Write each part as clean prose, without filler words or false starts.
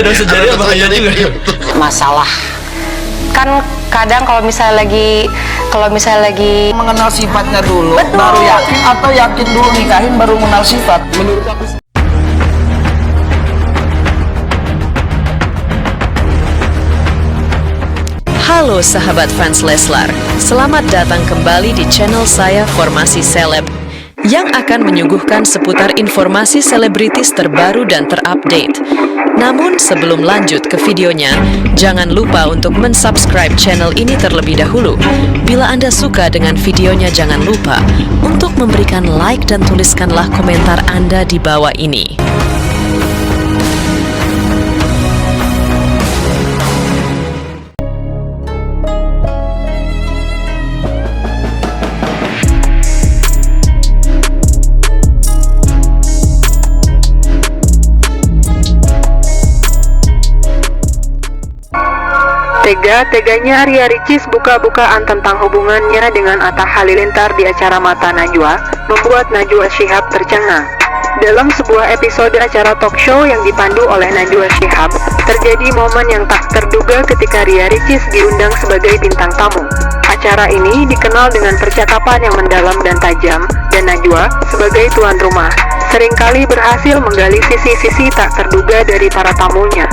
Udah sejadi bahaya juga. Masalah kan kadang kalau misalnya lagi mengenal sifatnya dulu. Betul. Baru yakin, atau yakin dulu nikahin baru mengenal sifat. Menurut aku Halo sahabat fans Leslar, selamat datang kembali di channel saya Formasi Seleb yang akan menyuguhkan seputar informasi selebritis terbaru dan terupdate. Namun sebelum lanjut ke videonya, jangan lupa untuk mensubscribe channel ini terlebih dahulu. Bila Anda suka dengan videonya, jangan lupa untuk memberikan like dan tuliskanlah komentar Anda di bawah ini. Tega-teganya Ria Ricis buka-bukaan tentang hubungannya dengan Atta Halilintar di acara Mata Najwa, membuat Najwa Shihab tercengang. Dalam sebuah episode acara talk show yang dipandu oleh Najwa Shihab, terjadi momen yang tak terduga ketika Ria Ricis diundang sebagai bintang tamu. Acara ini dikenal dengan percakapan yang mendalam dan tajam, dan Najwa, sebagai tuan rumah, seringkali berhasil menggali sisi-sisi tak terduga dari para tamunya.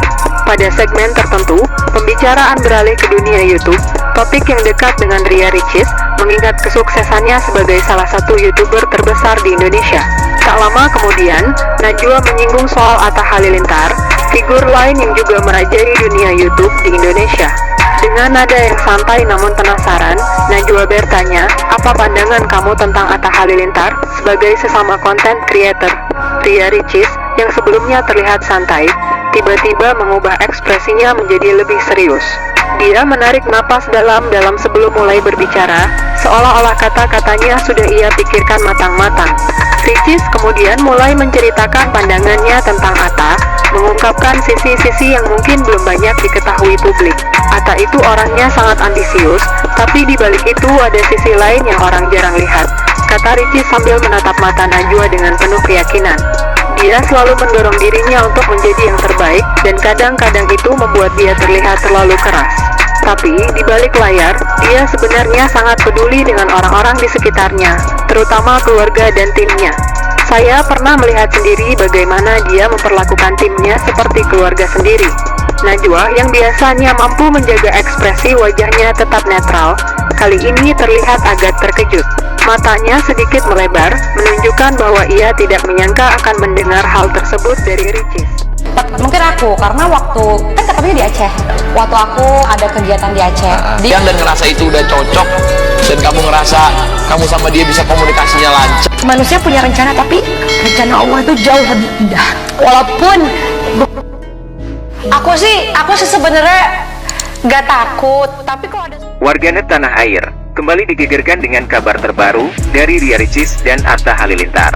Pada segmen tertentu, pembicaraan beralih ke dunia YouTube, topik yang dekat dengan Ria Ricis, mengingat kesuksesannya sebagai salah satu YouTuber terbesar di Indonesia. Tak lama kemudian, Najwa menyinggung soal Atta Halilintar, figur lain yang juga merajai dunia YouTube di Indonesia. Dengan nada yang santai namun penasaran, Najwa bertanya, apa pandangan kamu tentang Atta Halilintar sebagai sesama content creator? Ria Ricis, yang sebelumnya terlihat santai, tiba-tiba mengubah ekspresinya menjadi lebih serius. Dia menarik napas dalam-dalam sebelum mulai berbicara, seolah-olah kata-katanya sudah ia pikirkan matang-matang. Ricis kemudian mulai menceritakan pandangannya tentang Atta, mengungkapkan sisi-sisi yang mungkin belum banyak diketahui publik. Atta itu orangnya sangat ambisius, tapi di balik itu ada sisi lain yang orang jarang lihat, kata Ricis sambil menatap mata Najwa dengan penuh keyakinan. Dia selalu mendorong dirinya untuk menjadi yang terbaik, dan kadang-kadang itu membuat dia terlihat terlalu keras. Tapi, di balik layar, dia sebenarnya sangat peduli dengan orang-orang di sekitarnya, terutama keluarga dan timnya. Saya pernah melihat sendiri bagaimana dia memperlakukan timnya seperti keluarga sendiri. Najwa, yang biasanya mampu menjaga ekspresi wajahnya tetap netral, kali ini terlihat agak terkejut. Matanya sedikit melebar, menunjukkan bahwa ia tidak menyangka akan mendengar hal tersebut dari Ricis. mungkin aku karena waktu kan ketemunya di Aceh. Waktu aku ada kegiatan di Aceh. dan ngerasa itu udah cocok, dan kamu ngerasa kamu sama dia bisa komunikasinya lancar. Manusia punya rencana, tapi rencana Allah itu jauh lebih indah. Walaupun aku sih sebenarnya gak takut, tapi kalau ada Warganet tanah air kembali digegerkan dengan kabar terbaru dari Ria Ricis dan Atta Halilintar.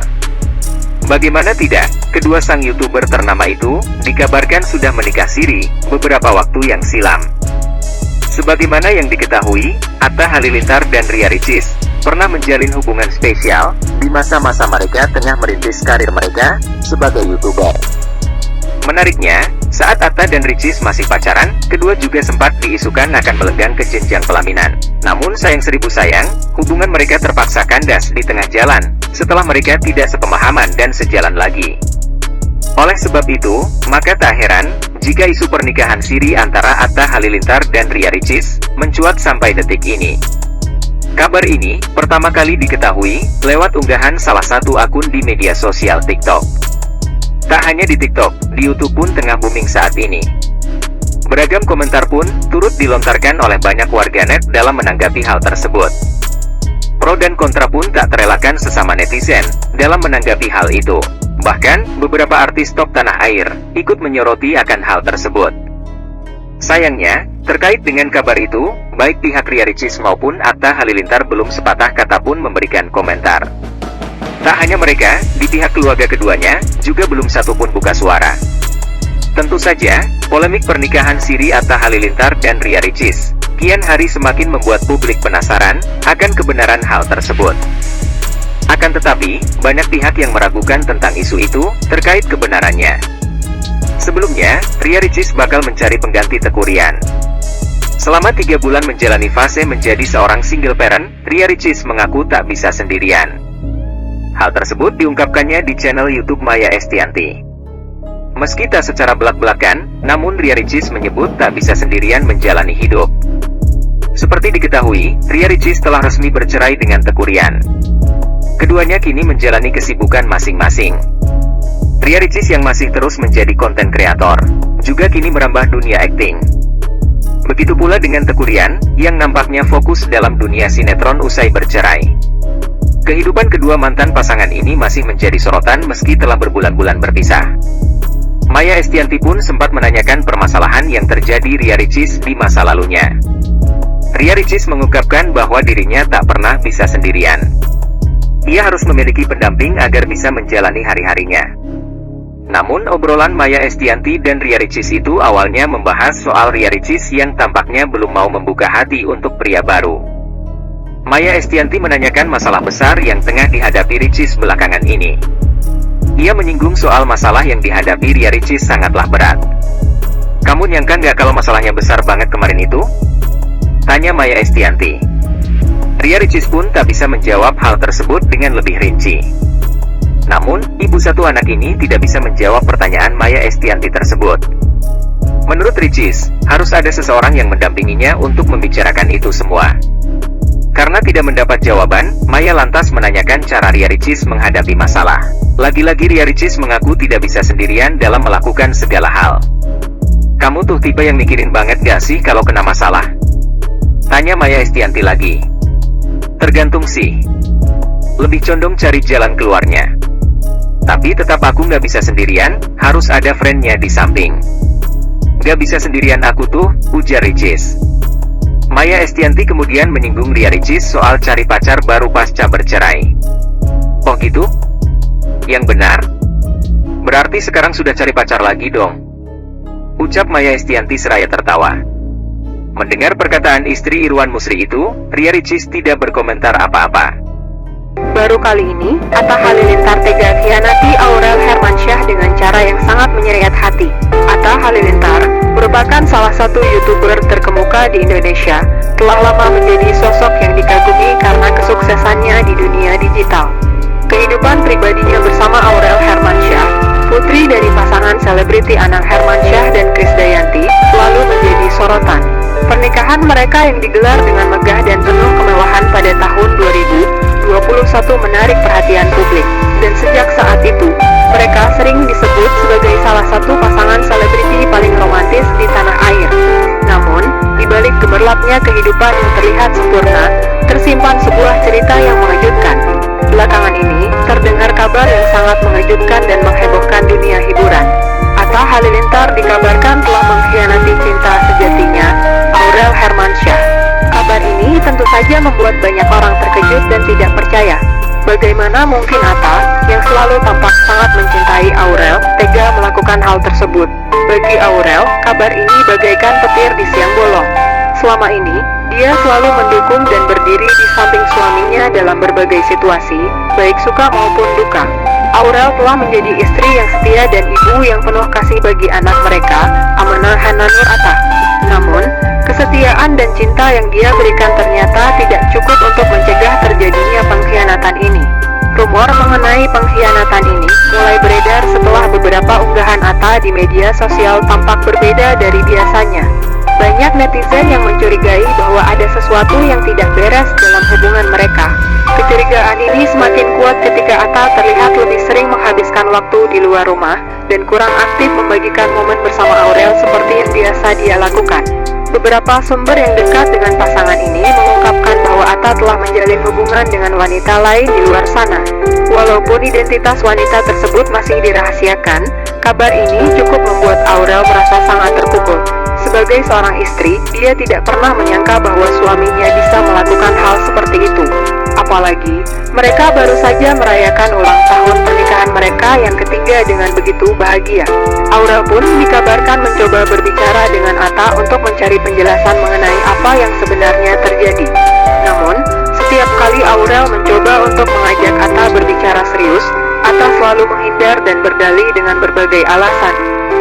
Bagaimana tidak, kedua sang YouTuber ternama itu dikabarkan sudah menikah siri beberapa waktu yang silam. Sebagaimana yang diketahui, Atta Halilintar dan Ria Ricis pernah menjalin hubungan spesial di masa-masa mereka tengah merintis karir mereka sebagai YouTuber. Menariknya, saat Atta dan Ricis masih pacaran, kedua juga sempat diisukan akan melenggang ke jenjang pelaminan. Namun sayang seribu sayang, hubungan mereka terpaksa kandas di tengah jalan, setelah mereka tidak sepemahaman dan sejalan lagi. Oleh sebab itu, maka tak heran, jika isu pernikahan siri antara Atta Halilintar dan Ria Ricis mencuat sampai detik ini. Kabar ini pertama kali diketahui lewat unggahan salah satu akun di media sosial TikTok. Tak hanya di TikTok, di YouTube pun tengah booming saat ini. Beragam komentar pun turut dilontarkan oleh banyak warganet dalam menanggapi hal tersebut. Pro dan kontra pun tak terelakkan sesama netizen dalam menanggapi hal itu. Bahkan, beberapa artis top tanah air ikut menyoroti akan hal tersebut. Sayangnya, terkait dengan kabar itu, baik pihak Ria Ricis maupun Atta Halilintar belum sepatah kata pun memberikan komentar. Tak hanya mereka, di pihak keluarga keduanya, juga belum satu pun buka suara. Tentu saja, polemik pernikahan siri Atta Halilintar dan Ria Ricis kian hari semakin membuat publik penasaran akan kebenaran hal tersebut. Akan tetapi, banyak pihak yang meragukan tentang isu itu terkait kebenarannya. Sebelumnya, Ria Ricis bakal mencari pengganti Teuku Ryan. Selama 3 bulan menjalani fase menjadi seorang single parent, Ria Ricis mengaku tak bisa sendirian. Hal tersebut diungkapkannya di channel YouTube Maya Estianty. Meski tak secara belak-belakan, namun Ria Ricis menyebut tak bisa sendirian menjalani hidup. Seperti diketahui, Ria Ricis telah resmi bercerai dengan Teuku Ryan. Keduanya kini menjalani kesibukan masing-masing. Ria Ricis yang masih terus menjadi konten kreator, juga kini merambah dunia akting. Begitu pula dengan Teuku Ryan, yang nampaknya fokus dalam dunia sinetron usai bercerai. Kehidupan kedua mantan pasangan ini masih menjadi sorotan meski telah berbulan-bulan berpisah. Maya Estianty pun sempat menanyakan permasalahan yang terjadi Ria Ricis di masa lalunya. Ria Ricis mengungkapkan bahwa dirinya tak pernah bisa sendirian. Ia harus memiliki pendamping agar bisa menjalani hari-harinya. Namun obrolan Maya Estianty dan Ria Ricis itu awalnya membahas soal Ria Ricis yang tampaknya belum mau membuka hati untuk pria baru. Maya Estianty menanyakan masalah besar yang tengah dihadapi Ricis belakangan ini. Ia menyinggung soal masalah yang dihadapi Ria Ricis sangatlah berat. "Kamu nyangka nggak kalau masalahnya besar banget kemarin itu?" tanya Maya Estianty. Ria Ricis pun tak bisa menjawab hal tersebut dengan lebih rinci. Namun, ibu satu anak ini tidak bisa menjawab pertanyaan Maya Estianty tersebut. Menurut Ricis, harus ada seseorang yang mendampinginya untuk membicarakan itu semua. Karena tidak mendapat jawaban, Maya lantas menanyakan cara Ria Ricis menghadapi masalah. Lagi-lagi Ria Ricis mengaku tidak bisa sendirian dalam melakukan segala hal. "Kamu tuh tipe yang mikirin banget gak sih kalau kena masalah?" tanya Maya Estianty lagi. "Tergantung sih. Lebih condong cari jalan keluarnya. Tapi tetap aku nggak bisa sendirian, harus ada friend-nya di samping." "Nggak bisa sendirian aku tuh," ujar Ricis. Maya Estianty kemudian menyinggung Ria Ricis soal cari pacar baru pasca bercerai. "Oh gitu? Yang benar? Berarti sekarang sudah cari pacar lagi dong?" ucap Maya Estianty seraya tertawa. Mendengar perkataan istri Irwan Musri itu, Ria Ricis tidak berkomentar apa-apa. Baru kali ini, Atta Halilintar tega khianati Aurel Hermansyah dengan cara yang sangat menyeriat hati. Atta Halilintar merupakan salah satu YouTuber terkemuka di Indonesia, telah lama menjadi sosok yang dikagumi karena kesuksesannya di dunia digital. Kehidupan pribadinya bersama Aurel Hermansyah, putri dari pasangan selebriti Anang Hermansyah dan Krisdayanti, selalu menjadi sorotan. Pernikahan mereka yang digelar dengan megah dan penuh kemewahan pada tahun 2021 menarik perhatian publik, dan sejak saat itu, mereka sering disebut sebagai salah satu pasangan selebriti paling romantis di tanah air. Namun, di balik gemerlapnya kehidupan yang terlihat sempurna, tersimpan sebuah cerita yang mengejutkan. Belakangan ini, terdengar kabar yang sangat mengejutkan dan menghebohkan dunia hiburan. Atta Halilintar dikabarkan telah mengkhianati cinta sejatinya, Aurel Hermansyah. Kabar ini tentu saja membuat banyak orang terkejut dan tidak percaya. Bagaimana mungkin Atta, yang selalu tampak sangat mencintai Aurel, tega melakukan hal tersebut? Bagi Aurel, kabar ini bagaikan petir di siang bolong. Selama ini, dia selalu mendukung dan berdiri di samping suaminya dalam berbagai situasi, baik suka maupun duka. Aurel telah menjadi istri yang setia dan ibu yang penuh kasih bagi anak mereka, Amanah Hananur Atta. Namun, kesetiaan dan cinta yang dia berikan ternyata tidak cukup untuk mencegah terjadinya pengkhianatan ini. Rumor mengenai pengkhianatan ini mulai beredar setelah beberapa unggahan Atta di media sosial tampak berbeda dari biasanya. Banyak netizen yang mencurigai bahwa ada sesuatu yang tidak beres dalam hubungan mereka. Kecurigaan ini semakin kuat ketika Atta terlihat lebih sering menghabiskan waktu di luar rumah dan kurang aktif membagikan momen bersama Aurel seperti yang biasa dia lakukan. Beberapa sumber yang dekat dengan pasangan ini mengungkapkan bahwa Atta telah menjalin hubungan dengan wanita lain di luar sana. Walaupun identitas wanita tersebut masih dirahasiakan, kabar ini cukup membuat Aurel merasa sangat terpukul. Sebagai seorang istri, dia tidak pernah menyangka bahwa suaminya bisa melakukan hal seperti itu. Apalagi, mereka baru saja merayakan ulang tahun pernikahan mereka yang ketiga dengan begitu bahagia. Aurel pun dikabarkan mencoba berbicara dengan Atta untuk mencari penjelasan mengenai apa yang sebenarnya terjadi. Namun, setiap kali Aurel mencoba untuk mengajak Atta berbicara serius, Atta selalu menghindar dan berdalih dengan berbagai alasan.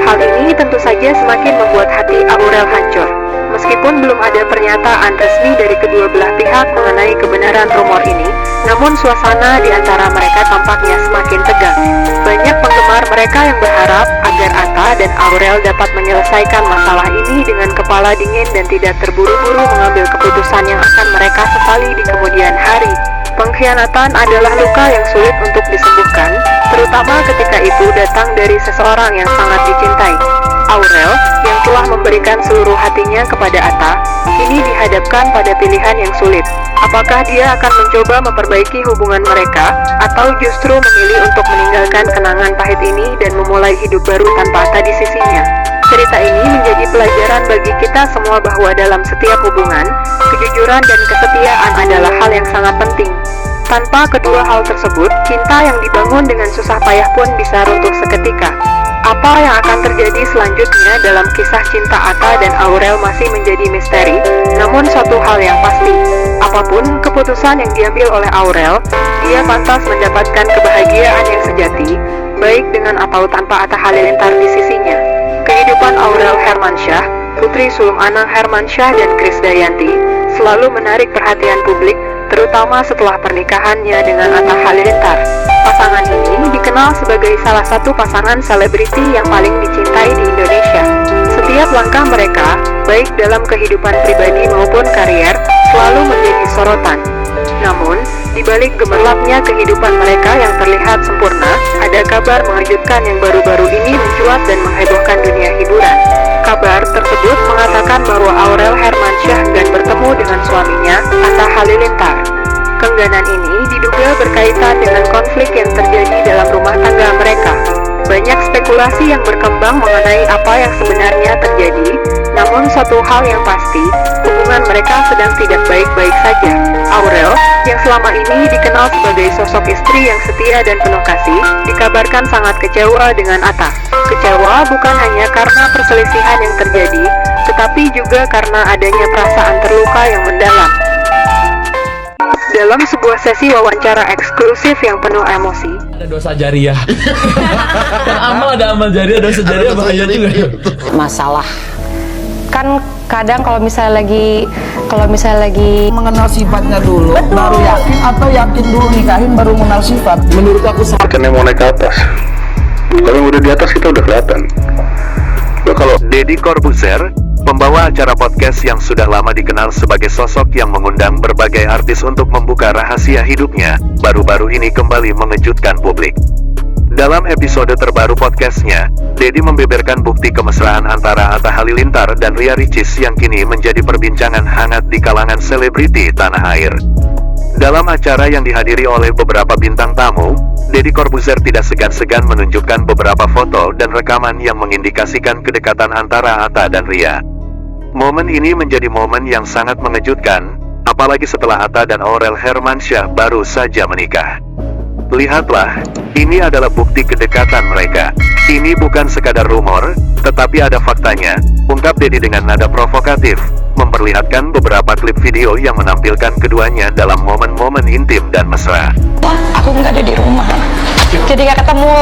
Hal ini tentu saja semakin membuat hati Aurel hancur. Meskipun belum ada pernyataan resmi dari kedua belah pihak mengenai kebenaran rumor ini, namun suasana di antara mereka tampaknya semakin tegang. Banyak penggemar mereka yang berharap agar Atta dan Aurel dapat menyelesaikan masalah ini dengan kepala dingin dan tidak terburu-buru mengambil keputusan yang akan mereka sesali di kemudian hari. Pengkhianatan adalah luka yang sulit untuk disembuhkan, terutama ketika itu datang dari seseorang yang sangat dicintai. Aurel, yang telah memberikan seluruh hatinya kepada Atta, kini dihadapkan pada pilihan yang sulit. Apakah dia akan mencoba memperbaiki hubungan mereka, atau justru memilih untuk meninggalkan kenangan pahit ini dan memulai hidup baru tanpa Atta di sisinya? Cerita ini menjadi pelajaran bagi kita semua bahwa dalam setiap hubungan, kejujuran dan kesetiaan adalah hal yang sangat penting. Tanpa kedua hal tersebut, cinta yang dibangun dengan susah payah pun bisa runtuh seketika. Apa yang akan terjadi selanjutnya dalam kisah cinta Atta dan Aurel masih menjadi misteri, namun satu hal yang pasti, apapun keputusan yang diambil oleh Aurel, dia pantas mendapatkan kebahagiaan yang sejati, baik dengan atau tanpa Atta Halilintar di sisinya. Kehidupan Aurel Hermansyah, putri sulung Anang Hermansyah dan Krisdayanti, selalu menarik perhatian publik, terutama setelah pernikahannya dengan Atta Halilintar. Pasangan ini dikenal sebagai salah satu pasangan selebriti yang paling dicintai di Indonesia. Setiap langkah mereka, baik dalam kehidupan pribadi maupun karier, selalu menjadi sorotan. Namun, di balik gemerlapnya kehidupan mereka yang terlihat sempurna, ada kabar mengejutkan yang baru-baru ini mencuat dan menghebohkan dunia hiburan. Kabar tersebut mengatakan bahwa Aurel Hermansyah enggan bertemu dengan suaminya, Atta Halilintar. Keengganan ini diduga berkaitan dengan konflik yang terjadi dalam rumah tangga mereka. Banyak spekulasi yang berkembang mengenai apa yang sebenarnya terjadi, namun satu hal yang pasti, hubungan mereka sedang tidak baik-baik saja. Aurel, yang selama ini dikenal sebagai sosok istri yang setia dan penuh kasih, dikabarkan sangat kecewa dengan Atta. Kecewa bukan hanya karena perselisihan yang terjadi, tetapi juga karena adanya perasaan terluka yang mendalam. Dalam sebuah sesi wawancara eksklusif yang penuh emosi, ada dosa jariah. Kan amal ada amal jariah, dosa jariah bahaya juga. Masalah kan kadang kalau misalnya lagi Mengenal sifatnya dulu, baru yakin, atau yakin dulu nikahin baru mengenal sifat. Menurut aku Karena mau naik ke atas. Kalau yang udah di atas kita udah kelihatan. Lo kalau Deddy Corbuzier, pembawa acara podcast yang sudah lama dikenal sebagai sosok yang mengundang berbagai artis untuk membuka rahasia hidupnya, baru-baru ini kembali mengejutkan publik. Dalam episode terbaru podcastnya, Deddy membeberkan bukti kemesraan antara Atta Halilintar dan Ria Ricis yang kini menjadi perbincangan hangat di kalangan selebriti tanah air. Dalam acara yang dihadiri oleh beberapa bintang tamu, Deddy Corbuzier tidak segan-segan menunjukkan beberapa foto dan rekaman yang mengindikasikan kedekatan antara Atta dan Ria. Momen ini menjadi momen yang sangat mengejutkan, apalagi setelah Atta dan Aurel Hermansyah baru saja menikah. Lihatlah, ini adalah bukti kedekatan mereka. Ini bukan sekadar rumor, tetapi ada faktanya, ungkap Deddy dengan nada provokatif, memperlihatkan beberapa klip video yang menampilkan keduanya dalam momen-momen intim dan mesra. aku nggak ada di rumah, jadi nggak ketemu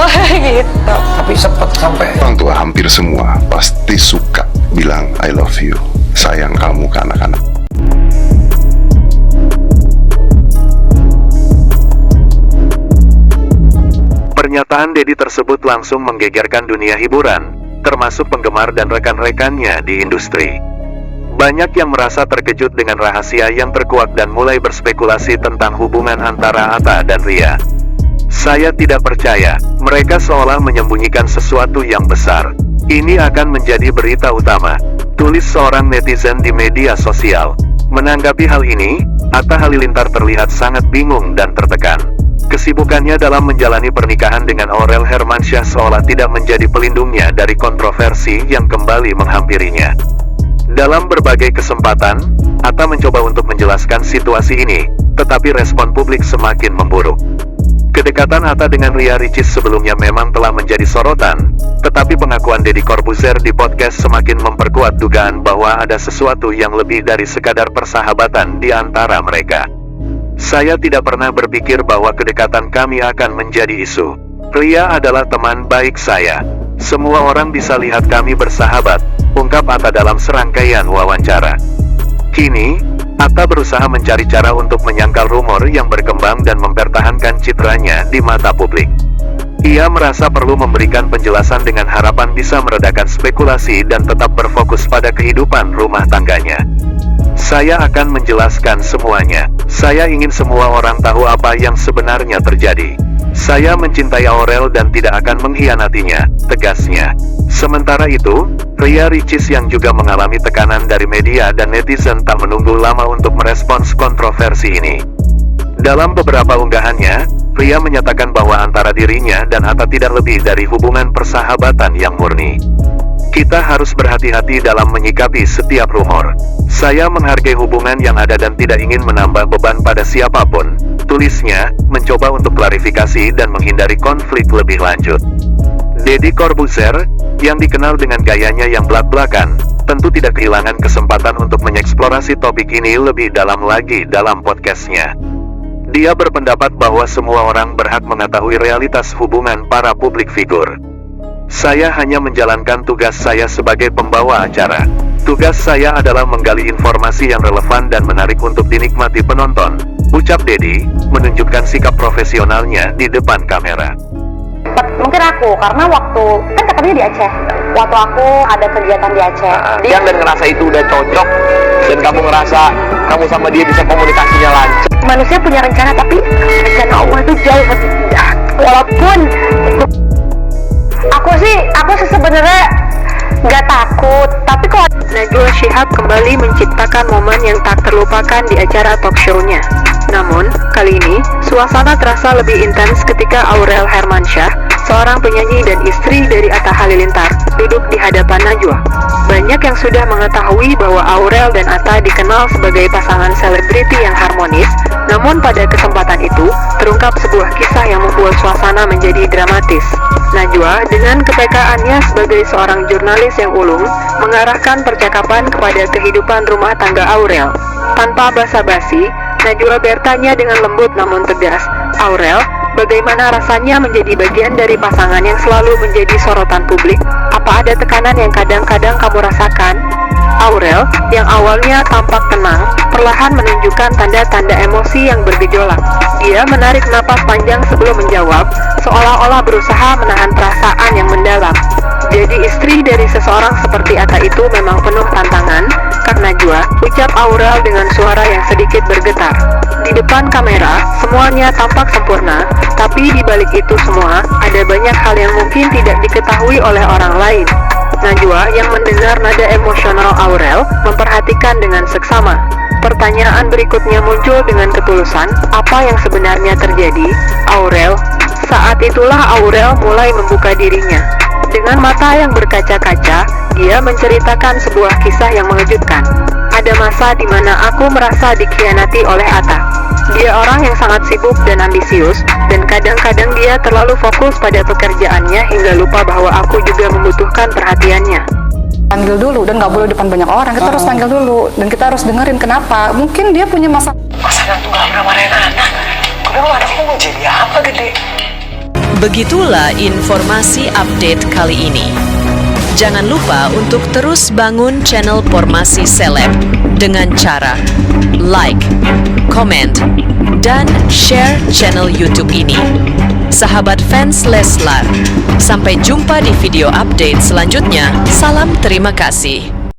gitu. Tapi sempet sampai orang tua hampir semua pasti suka bilang I love you, sayang kamu ke anak-anak. Pernyataan Deddy tersebut langsung menggegerkan dunia hiburan, termasuk penggemar dan rekan-rekannya di industri. Banyak yang merasa terkejut dengan rahasia yang terkuak dan mulai berspekulasi tentang hubungan antara Atta dan Ria. Saya tidak percaya, mereka seolah menyembunyikan sesuatu yang besar. Ini akan menjadi berita utama, tulis seorang netizen di media sosial. Menanggapi hal ini, Atta Halilintar terlihat sangat bingung dan tertekan. Kesibukannya dalam menjalani pernikahan dengan Aurel Hermansyah seolah tidak menjadi pelindungnya dari kontroversi yang kembali menghampirinya. Dalam berbagai kesempatan, Atta mencoba untuk menjelaskan situasi ini, tetapi respon publik semakin memburuk. Kedekatan Atta dengan Ria Ricis sebelumnya memang telah menjadi sorotan, tetapi pengakuan Deddy Corbuzier di podcast semakin memperkuat dugaan bahwa ada sesuatu yang lebih dari sekadar persahabatan di antara mereka. Saya tidak pernah berpikir bahwa kedekatan kami akan menjadi isu. Ria adalah teman baik saya. Semua orang bisa lihat kami bersahabat, ungkap Atta dalam serangkaian wawancara. Kini, Atta berusaha mencari cara untuk menyangkal rumor yang berkembang dan mempertahankan citranya di mata publik. Ia merasa perlu memberikan penjelasan dengan harapan bisa meredakan spekulasi dan tetap berfokus pada kehidupan rumah tangganya. Saya akan menjelaskan semuanya. Saya ingin semua orang tahu apa yang sebenarnya terjadi. Saya mencintai Aurel dan tidak akan mengkhianatinya, tegasnya. Sementara itu, Ria Ricis yang juga mengalami tekanan dari media dan netizen tak menunggu lama untuk merespons kontroversi ini. Dalam beberapa unggahannya, Ria menyatakan bahwa antara dirinya dan Atta tidak lebih dari hubungan persahabatan yang murni. Kita harus berhati-hati dalam menyikapi setiap rumor. Saya menghargai hubungan yang ada dan tidak ingin menambah beban pada siapapun, tulisnya, mencoba untuk klarifikasi dan menghindari konflik lebih lanjut. Deddy Corbuzier, yang dikenal dengan gayanya yang blak-blakan, tentu tidak kehilangan kesempatan untuk mengeksplorasi topik ini lebih dalam lagi dalam podcastnya. Dia berpendapat bahwa semua orang berhak mengetahui realitas hubungan para publik figur. Saya hanya menjalankan tugas saya sebagai pembawa acara. Tugas saya adalah menggali informasi yang relevan dan menarik untuk dinikmati penonton, ucap Deddy, menunjukkan sikap profesionalnya di depan kamera. Mungkin aku, karena waktu, kan katanya di Aceh. Waktu aku ada kegiatan di Aceh. Dan ngerasa itu udah cocok, dan kamu ngerasa kamu sama dia bisa komunikasinya lancar. Manusia punya rencana, tapi rencana Allah itu jauh lebih indah. Walaupun aku sih sebenarnya nggak takut, tapi kalau Najwa Shihab kembali menciptakan momen yang tak terlupakan di acara talk show-nya. Namun, kali ini, suasana terasa lebih intens ketika Aurel Hermansyah, seorang penyanyi dan istri dari Atta Halilintar, duduk di hadapan Najwa. Banyak yang sudah mengetahui bahwa Aurel dan Atta dikenal sebagai pasangan selebriti yang harmonis, namun pada kesempatan itu, terungkap sebuah kisah yang membuat suasana menjadi dramatis. Najwa, dengan kepekaannya sebagai seorang jurnalis yang ulung, mengarahkan percakapan kepada kehidupan rumah tangga Aurel. Tanpa basa-basi, Najwa bertanya dengan lembut namun tegas, "Aurel, bagaimana rasanya menjadi bagian dari pasangan yang selalu menjadi sorotan publik? Apa ada tekanan yang kadang-kadang kamu rasakan?" Aurel, yang awalnya tampak tenang, perlahan menunjukkan tanda-tanda emosi yang bergejolak. Dia menarik napas panjang sebelum menjawab, seolah-olah berusaha menahan perasaan yang mendalam. Jadi istri dari seseorang seperti Atta itu memang penuh tantangan, Kak Najwa, ucap Aurel dengan suara yang sedikit bergetar. Di depan kamera, semuanya tampak sempurna, tapi di balik itu semua, ada banyak hal yang mungkin tidak diketahui oleh orang lain. Najwa yang mendengar nada emosional Aurel, memperhatikan dengan seksama. Pertanyaan berikutnya muncul dengan ketulusan, apa yang sebenarnya terjadi, Aurel? Saat itulah Aurel mulai membuka dirinya. Dengan mata yang berkaca-kaca, dia menceritakan sebuah kisah yang mengejutkan. Ada masa di mana aku merasa dikhianati oleh Atta. Dia orang yang sangat sibuk dan ambisius, dan kadang-kadang dia terlalu fokus pada pekerjaannya hingga lupa bahwa aku juga membutuhkan perhatiannya. panggil dulu dan nggak boleh depan banyak orang. Kita harus panggil dulu dan kita harus dengerin kenapa. Mungkin dia punya masalah. Pasangan tuh gak pernah marahin anak. Udah anakku mau jadi apa gede? Begitulah informasi update kali ini. Jangan lupa untuk terus bangun channel Formasi Seleb dengan cara like, comment, dan share channel YouTube ini. Sahabat fans Leslar, sampai jumpa di video update selanjutnya. Salam terima kasih.